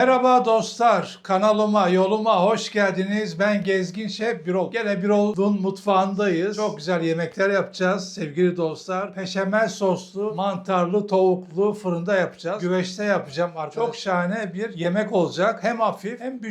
Merhaba dostlar, kanalıma, yoluma hoş geldiniz. Ben Gezgin Şef Birol. Gene Birol'un mutfağındayız. Çok güzel yemekler yapacağız sevgili dostlar. Peşemel soslu, mantarlı, tavuklu fırında yapacağız. Güveçte yapacağım arkadaşlar. Çok şahane bir yemek olacak. Hem hafif hem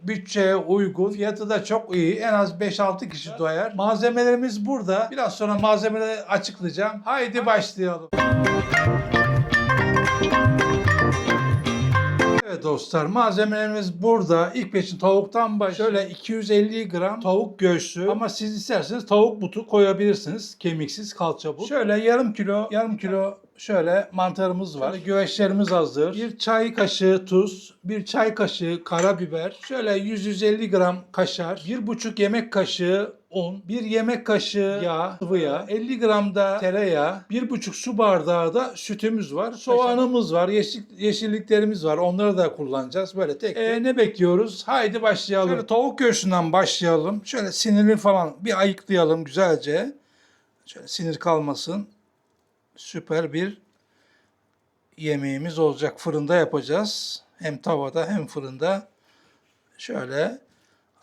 bütçeye uygun. Fiyatı da çok iyi. En az 5-6 kişi doyar. Malzemelerimiz burada. Biraz sonra malzemeleri açıklayacağım. Haydi başlayalım. Evet dostlar, malzemelerimiz burada. İlk peşin tavuktan şöyle 250 gram tavuk göğsü, ama siz isterseniz tavuk butu koyabilirsiniz. Kemiksiz kalça but. Şöyle yarım kilo şöyle mantarımız var. Şöyle güveçlerimiz hazır. Bir çay kaşığı tuz, bir çay kaşığı karabiber, şöyle 150 gram kaşar, 1,5 yemek kaşığı un, 1 yemek kaşığı yağ, sıvı yağ, 50 gram da tereyağı, 1,5 su bardağı da sütümüz var. Soğanımız var, yeşilliklerimiz var. Onları da kullanacağız. Böyle tek tek. Ne bekliyoruz? Haydi başlayalım. Şöyle tavuk göğsünden başlayalım. Şöyle siniri falan bir ayıklayalım güzelce. Şöyle sinir kalmasın. Süper bir yemeğimiz olacak. Fırında yapacağız. Hem tavada hem fırında. Şöyle.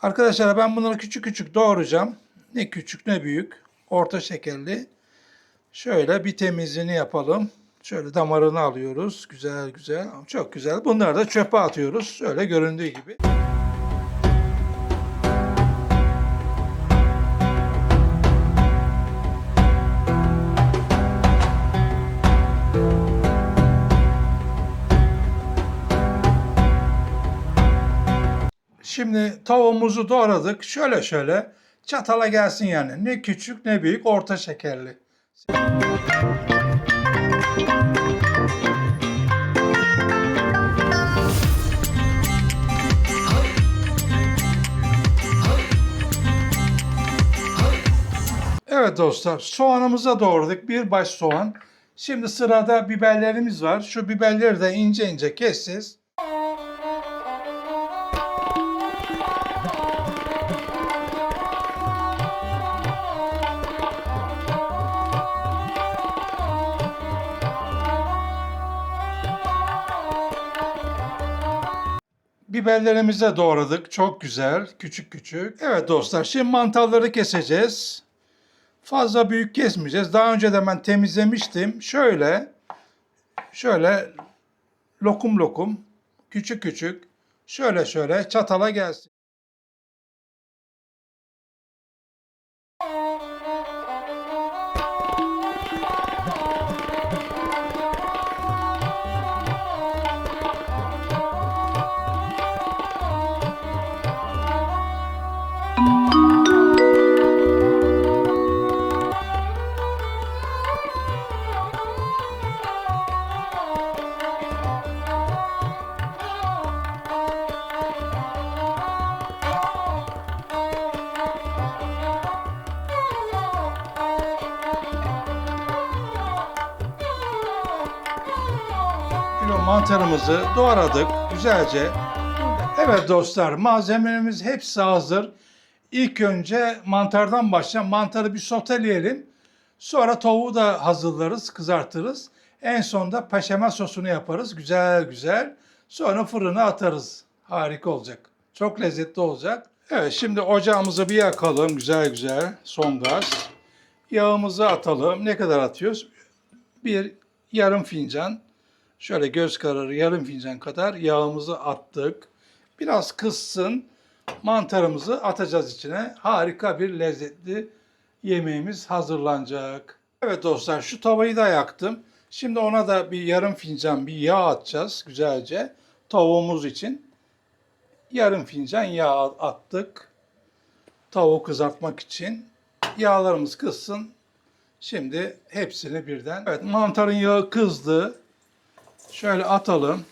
Arkadaşlar ben bunları küçük küçük doğrayacağım. Ne küçük ne büyük. Orta şekerli. Şöyle bir temizliğini yapalım. Şöyle damarını alıyoruz. Güzel güzel. Çok güzel. Bunları da çöpe atıyoruz. Şöyle göründüğü gibi. Şimdi tavuğumuzu doğradık. Şöyle çatala gelsin yani. Ne küçük ne büyük, orta şekerli. Evet dostlar, soğanımıza doğradık. Bir baş soğan. Şimdi sırada biberlerimiz var. Şu biberleri de ince ince keseceğiz. Biberlerimizi de doğradık. Çok güzel. Küçük küçük. Evet dostlar, şimdi mantarları keseceğiz. Fazla büyük kesmeyeceğiz. Daha önce de ben temizlemiştim. Şöyle lokum lokum, küçük küçük, şöyle çatala gelsin. Mantarımızı doğradık güzelce. Evet dostlar, malzemelerimiz hepsi hazır. İlk önce mantardan başlayalım. Mantarı bir soteleyelim. Sonra tavuğu da hazırlarız, kızartırız. En sonunda paşama sosunu yaparız güzel güzel. Sonra fırına atarız. Harika olacak. Çok lezzetli olacak. Evet, şimdi ocağımızı bir yakalım güzel güzel. Son gaz. Yağımızı atalım. Ne kadar atıyoruz? Bir yarım fincan. Şöyle göz kararı yarım fincan kadar yağımızı attık. Biraz kızsın. Mantarımızı atacağız içine. Harika bir lezzetli yemeğimiz hazırlanacak. Evet dostlar, şu tavayı da yaktım. Şimdi ona da bir yarım fincan bir yağ atacağız güzelce. Tavuğumuz için yarım fincan yağ attık. Tavuğu kızartmak için. Yağlarımız kızsın. Şimdi hepsini birden. Evet, mantarın yağı kızdı. Şöyle atalım.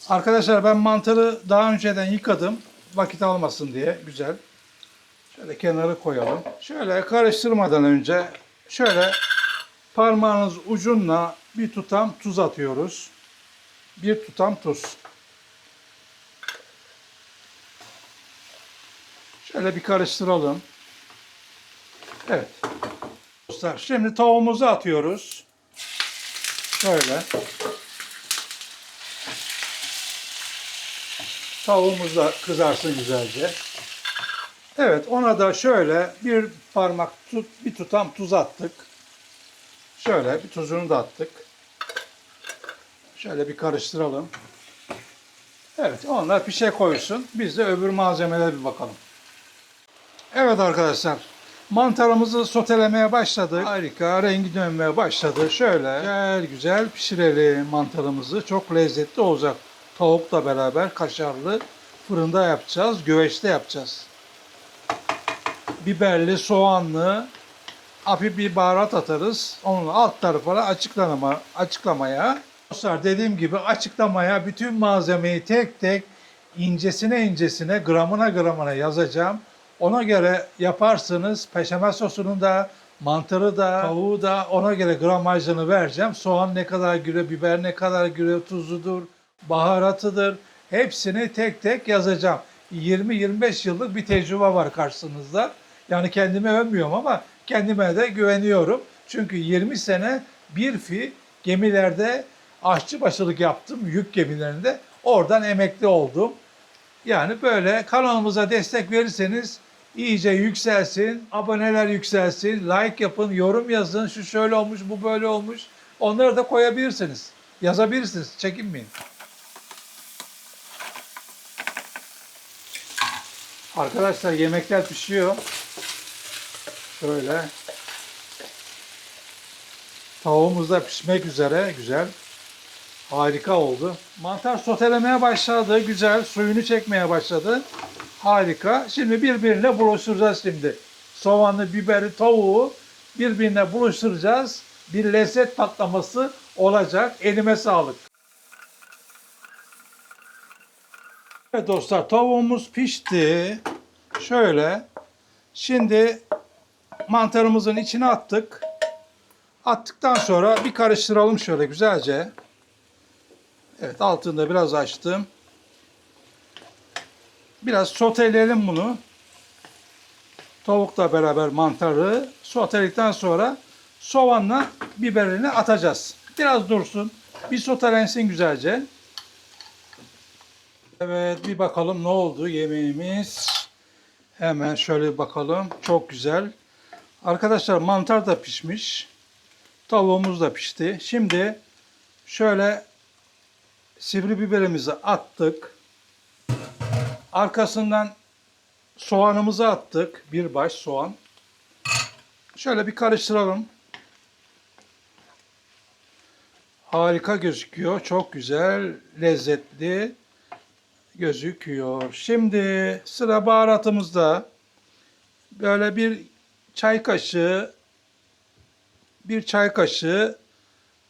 Arkadaşlar ben mantarı daha önceden yıkadım. Vakit almasın diye. Güzel. Şöyle kenara koyalım. Şöyle karıştırmadan önce şöyle parmağınız ucunla bir tutam tuz atıyoruz. Bir tutam tuz. Şöyle bir karıştıralım. Evet. Dostlar, şimdi tavuğumuzu atıyoruz. Şöyle. Tavuğumuz da kızarsın güzelce. Evet, ona da şöyle bir parmak bir tutam tuz attık. Şöyle bir tuzunu da attık. Şöyle bir karıştıralım. Evet, onlar pişe koysun. Biz de öbür malzemelere bir bakalım. Evet arkadaşlar, mantarımızı sotelemeye başladık. Harika, rengi dönmeye başladı. Şöyle güzel güzel pişirelim mantarımızı. Çok lezzetli olacak. Tavukla beraber kaşarlı fırında yapacağız, güveçte yapacağız. Biberli, soğanlı, hafif bir baharat atarız. Onun alt tarafına açıklamaya. Dostlar dediğim gibi açıklamaya bütün malzemeyi tek tek incesine incesine gramına gramına yazacağım. Ona göre yaparsınız. Peşamel sosunun da mantarı da tavuğu da ona göre gramajını vereceğim. Soğan ne kadar giriyor, biber ne kadar giriyor, tuzudur, baharatıdır. Hepsini tek tek yazacağım. 20-25 yıllık bir tecrübe var karşınızda. Yani kendime övmüyorum ama kendime de güveniyorum. Çünkü 20 sene gemilerde aşçıbaşılık yaptım, yük gemilerinde. Oradan emekli oldum. Yani böyle kanalımıza destek verirseniz iyice yükselsin, aboneler yükselsin, like yapın, yorum yazın, şu şöyle olmuş, bu böyle olmuş. Onları da koyabilirsiniz, yazabilirsiniz, çekinmeyin. Arkadaşlar yemekler pişiyor. Şöyle. Tavuğumuz da pişmek üzere, güzel. Harika oldu. Mantar sotelemeye başladı. Güzel. Suyunu çekmeye başladı. Harika. Şimdi birbirine buluşturacağız şimdi. Soğanlı, biberi, tavuğu birbirine buluşturacağız. Bir lezzet patlaması olacak. Elime sağlık. Evet dostlar, tavuğumuz pişti. Şöyle. Şimdi mantarımızın içine attık. Attıktan sonra bir karıştıralım şöyle güzelce. Evet, altını da biraz açtım. Biraz soteleyelim bunu. Tavukla beraber mantarı soteledikten sonra soğanla biberini atacağız. Biraz dursun. Bir sotelensin güzelce. Evet, bir bakalım ne oldu yemeğimiz. Hemen şöyle bir bakalım. Çok güzel. Arkadaşlar mantar da pişmiş. Tavuğumuz da pişti. Şimdi şöyle sivri biberimizi attık. Arkasından soğanımızı attık. Bir baş soğan. Şöyle bir karıştıralım. Harika gözüküyor. Çok güzel, lezzetli gözüküyor. Şimdi sıra baharatımızda. Böyle bir çay kaşığı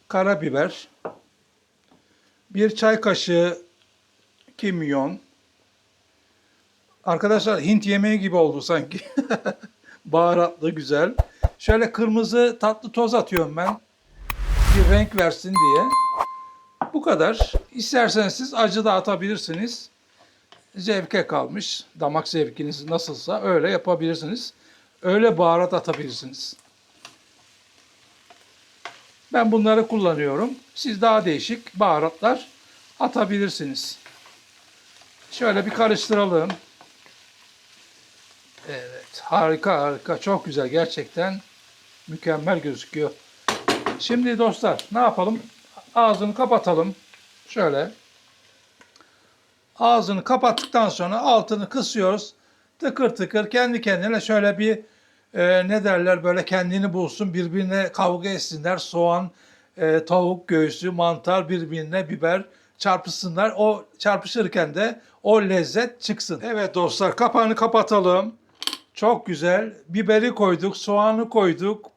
karabiber, bir çay kaşığı kimyon. Arkadaşlar Hint yemeği gibi oldu sanki. Baharatlı, güzel. Şöyle kırmızı tatlı toz atıyorum ben. Bir renk versin diye. Bu kadar. İsterseniz siz acı da atabilirsiniz. Zevke kalmış. Damak zevkiniz nasılsa öyle yapabilirsiniz. Öyle baharat atabilirsiniz. Ben bunları kullanıyorum. Siz daha değişik baharatlar atabilirsiniz. Şöyle bir karıştıralım. Evet, harika harika, çok güzel, gerçekten mükemmel gözüküyor. Şimdi dostlar ne yapalım? Ağzını kapatalım. Şöyle. Ağzını kapattıktan sonra altını kısıyoruz. Tıkır tıkır kendi kendine şöyle bir ne derler, böyle kendini bulsun, birbirine kavga etsinler. Soğan, tavuk göğsü, mantar birbirine, biber çarpışsınlar. O çarpışırken de o lezzet çıksın. Evet dostlar, kapağını kapatalım. Çok güzel. Biberi koyduk, soğanı koyduk,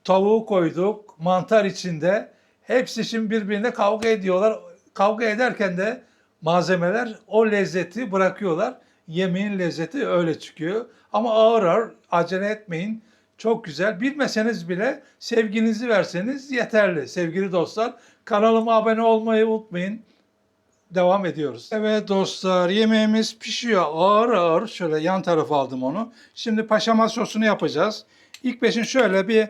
tavuğu koyduk, mantar içinde. Hepsi şimdi birbirine kavga ediyorlar. Kavga ederken de malzemeler o lezzeti bırakıyorlar. Yemeğin lezzeti öyle çıkıyor. Ama ağır ağır, acele etmeyin. Çok güzel. Bilmeseniz bile sevginizi verseniz yeterli. Sevgili dostlar, kanalıma abone olmayı unutmayın. Devam ediyoruz. Evet dostlar, yemeğimiz pişiyor ağır ağır. Şöyle yan tarafa aldım onu. Şimdi paşamal sosunu yapacağız. İlk beşin şöyle bir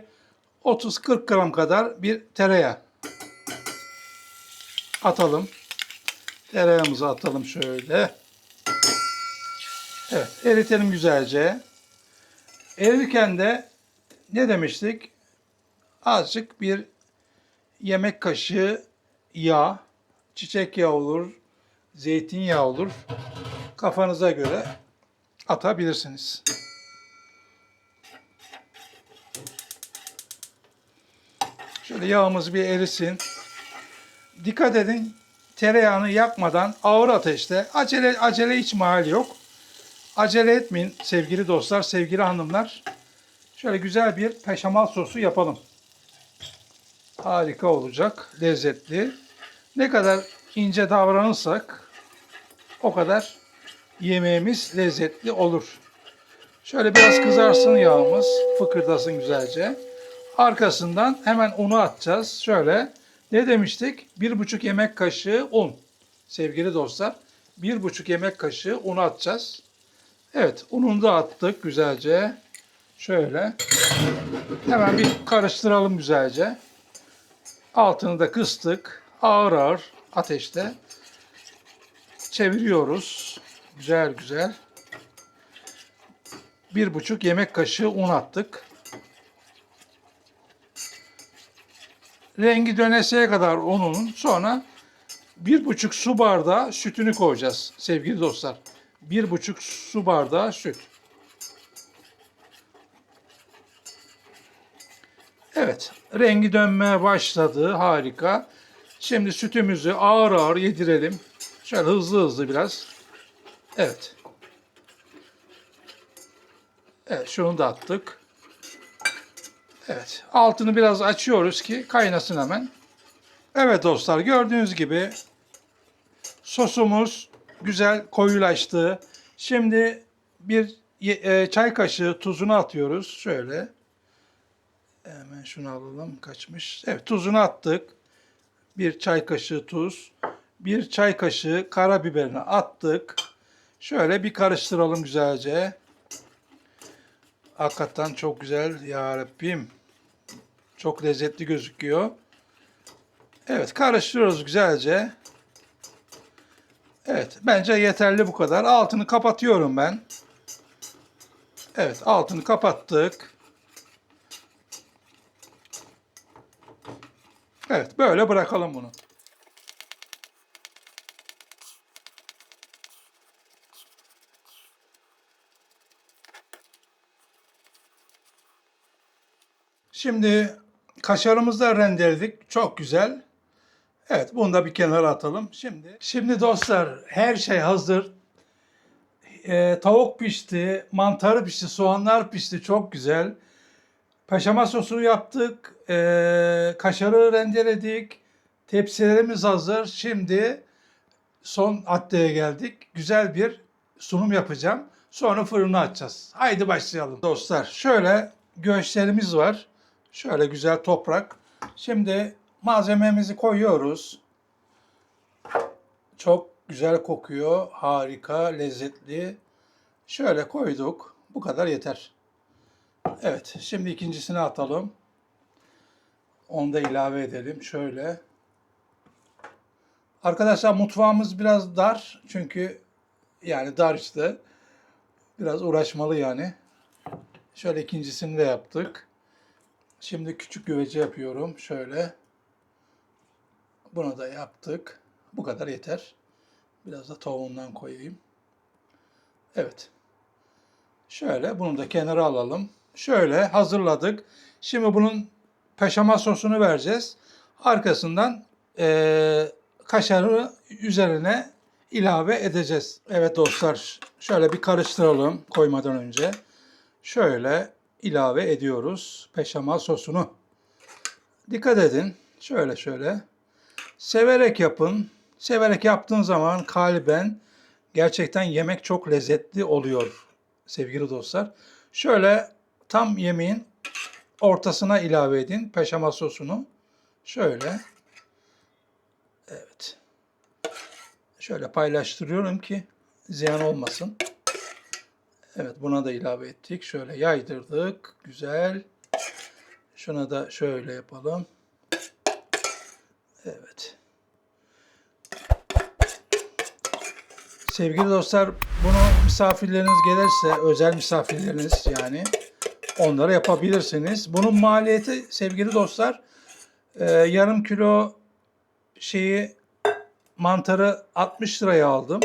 30-40 gram kadar bir tereyağı. atalım. Tereyağımızı atalım şöyle. Evet, eritelim güzelce. Erirken de ne demiştik? Azıcık bir yemek kaşığı yağ, çiçek yağı olur, zeytinyağı olur. Kafanıza göre atabilirsiniz. Şöyle yağımız bir erisin. Dikkat edin, tereyağını yakmadan ağır ateşte, acele hiç mahal yok. Acele etmeyin sevgili dostlar, sevgili hanımlar. Şöyle güzel bir peşamal sosu yapalım. Harika olacak, lezzetli. Ne kadar ince davranırsak o kadar yemeğimiz lezzetli olur. Şöyle biraz kızarsın yağımız, fıkırdasın güzelce. Arkasından hemen unu atacağız. Şöyle ne demiştik? 1,5 yemek kaşığı un. Sevgili dostlar, 1,5 yemek kaşığı un atacağız. Evet, ununu da attık güzelce. Şöyle hemen bir karıştıralım güzelce. Altını da kıstık. Ağır ağır ateşte çeviriyoruz. Güzel güzel. 1,5 yemek kaşığı un attık. Rengi döneseye kadar unun, sonra 1,5 su bardağı sütünü koyacağız sevgili dostlar. 1,5 su bardağı süt. Evet, rengi dönmeye başladı. Harika. Şimdi sütümüzü ağır ağır yedirelim. Şöyle hızlı hızlı biraz. Evet. Evet, şunu da attık. Evet, altını biraz açıyoruz ki kaynasın hemen. Evet dostlar, gördüğünüz gibi sosumuz güzel koyulaştı. Şimdi bir çay kaşığı tuzunu atıyoruz. Şöyle. Hemen şunu alalım. Kaçmış. Evet, tuzunu attık. Bir çay kaşığı tuz. Bir çay kaşığı karabiberini attık. Şöyle bir karıştıralım güzelce. Hakikaten çok güzel ya Rabbim. Çok lezzetli gözüküyor. Evet, karıştırıyoruz güzelce. Evet, bence yeterli bu kadar. Altını kapatıyorum ben. Evet, altını kapattık. Evet, böyle bırakalım bunu. Şimdi kaşarımızı da rendeledik. Çok güzel. Evet, bunu da bir kenara atalım. Şimdi dostlar, her şey hazır. Tavuk pişti, mantarı pişti, soğanlar pişti. Çok güzel. Paşama sosunu yaptık. Kaşarı rendeledik. Tepsilerimiz hazır. Şimdi son haddeye geldik. Güzel bir sunum yapacağım. Sonra fırını açacağız. Haydi başlayalım dostlar. Şöyle göğüslerimiz var. Şöyle güzel toprak. Şimdi malzememizi koyuyoruz. Çok güzel kokuyor. Harika, lezzetli. Şöyle koyduk. Bu kadar yeter. Evet, şimdi ikincisini atalım. Onu da ilave edelim. Şöyle. Arkadaşlar mutfağımız biraz dar. Çünkü yani dar işte. Biraz uğraşmalı yani. Şöyle ikincisini de yaptık. Şimdi küçük güveci yapıyorum. Şöyle. Bunu da yaptık. Bu kadar yeter. Biraz da tavuğundan koyayım. Evet. Şöyle bunu da kenara alalım. Şöyle hazırladık. Şimdi bunun peşama sosunu vereceğiz. Arkasından kaşarı üzerine ilave edeceğiz. Evet dostlar, şöyle bir karıştıralım koymadan önce. Şöyle ilave ediyoruz peşama sosunu. Dikkat edin. Şöyle şöyle. Severek yapın. Severek yaptığın zaman kalben gerçekten yemek çok lezzetli oluyor sevgili dostlar. Şöyle tam yemeğin ortasına ilave edin peşama sosunu. Şöyle. Evet. Şöyle paylaştırıyorum ki ziyan olmasın. Evet, buna da ilave ettik. Şöyle yaydırdık. Güzel. Şuna da şöyle yapalım. Evet. Sevgili dostlar, bunu misafirleriniz gelirse, özel misafirleriniz yani onlara yapabilirsiniz. Bunun maliyeti sevgili dostlar yarım kilo mantarı 60 liraya aldım.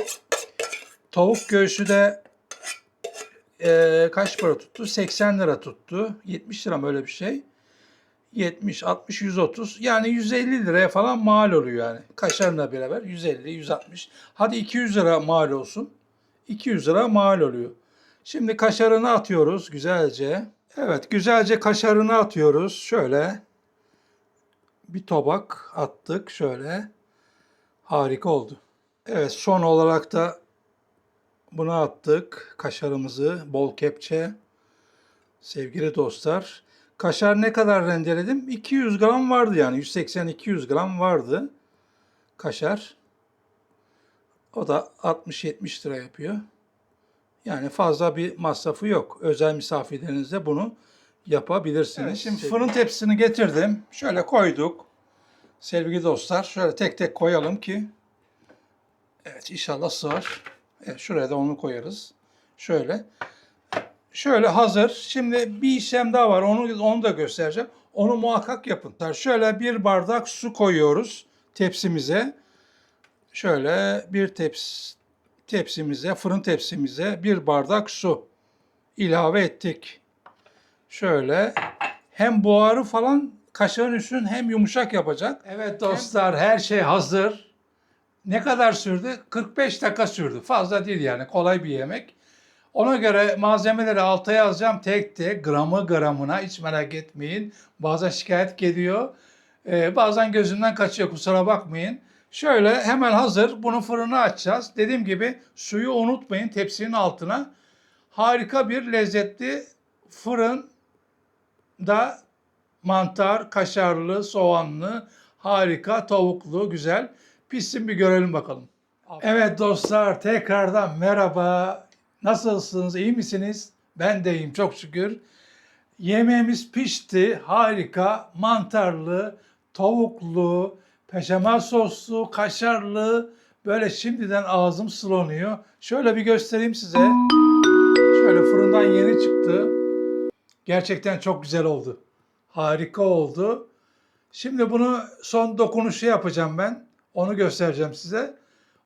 Tavuk göğsü de kaç para tuttu? 80 lira tuttu. 70 lira mı öyle bir şey? 70, 60, 130 yani 150 liraya falan mal oluyor yani. Kaşarla beraber 150, 160. Hadi 200 lira mal olsun. 200 lira mal oluyor. Şimdi kaşarını atıyoruz güzelce. Evet, güzelce kaşarını atıyoruz. Şöyle bir tabak attık şöyle. Harika oldu. Evet, son olarak da bunu attık. Kaşarımızı bol kepçe. Sevgili dostlar, kaşar ne kadar rendeledim? 200 gram vardı yani 180-200 gram vardı kaşar. O da 60-70 lira yapıyor. Yani fazla bir masrafı yok. Özel misafirlerinizle bunu yapabilirsiniz. Evet, şimdi fırın tepsisini getirdim. Şöyle koyduk. Sevgili dostlar, şöyle tek tek koyalım ki evet inşallah sığar. Evet, şuraya da onu koyarız. Şöyle. Şöyle hazır. Şimdi bir işlem daha var. Onu da göstereceğim. Onu muhakkak yapın. Şöyle bir bardak su koyuyoruz tepsimize. Şöyle bir tepsimize, fırın tepsimize bir bardak su ilave ettik. Şöyle hem buharı falan kaşarın üstünü hem yumuşak yapacak. Evet dostlar, her şey hazır. Ne kadar sürdü? 45 dakika sürdü. Fazla değil yani, kolay bir yemek. Ona göre malzemeleri alta yazacağım tek tek, gramı gramına, hiç merak etmeyin. Bazen şikayet geliyor. Bazen gözümden kaçıyor, kusura bakmayın. Şöyle hemen hazır. Bunu fırına açacağız. Dediğim gibi suyu unutmayın tepsinin altına. Harika bir lezzetli fırında mantar, kaşarlı, soğanlı, harika, tavuklu, güzel. Pişsin bir görelim bakalım. Evet dostlar, tekrardan merhaba. Nasılsınız, iyi misiniz? Ben de iyiyim çok şükür. Yemeğimiz pişti, harika, mantarlı, tavuklu, peşamel soslu, kaşarlı. Böyle şimdiden ağzım sulanıyor. Şöyle bir göstereyim size. Şöyle fırından yeni çıktı. Gerçekten çok güzel oldu. Harika oldu. Şimdi bunu son dokunuşu yapacağım ben. Onu göstereceğim size.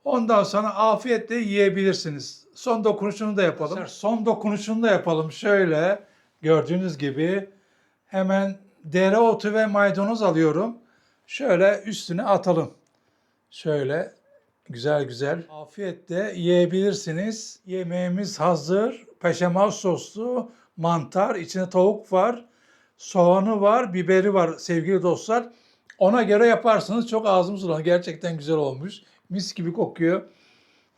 Ondan sonra afiyetle yiyebilirsiniz. Son dokunuşunu da yapalım. Son dokunuşunu da yapalım. Şöyle gördüğünüz gibi hemen dereotu ve maydanoz alıyorum. Şöyle üstüne atalım. Şöyle güzel güzel. Afiyetle yiyebilirsiniz. Yemeğimiz hazır. Peşemal soslu mantar. İçine tavuk var. Soğanı var, biberi var sevgili dostlar. Ona göre yaparsınız. Çok ağzım sulanıyor. Gerçekten güzel olmuş. Mis gibi kokuyor.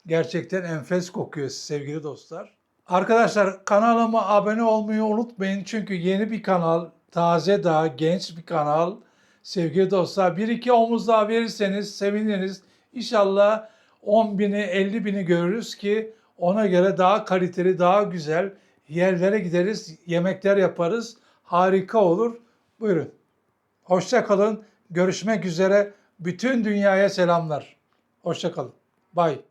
Gerçekten enfes kokuyor sevgili dostlar. Arkadaşlar kanalıma abone olmayı unutmayın. Çünkü yeni bir kanal, taze daha genç bir kanal. Sevgili dostlar, bir iki omuz daha verirseniz seviniriz. İnşallah 10 bini 50 bini görürüz ki ona göre daha kaliteli, daha güzel yerlere gideriz, yemekler yaparız. Harika olur. Buyurun. Hoşça kalın. Görüşmek üzere. Bütün dünyaya selamlar. Hoşça kalın. Bye.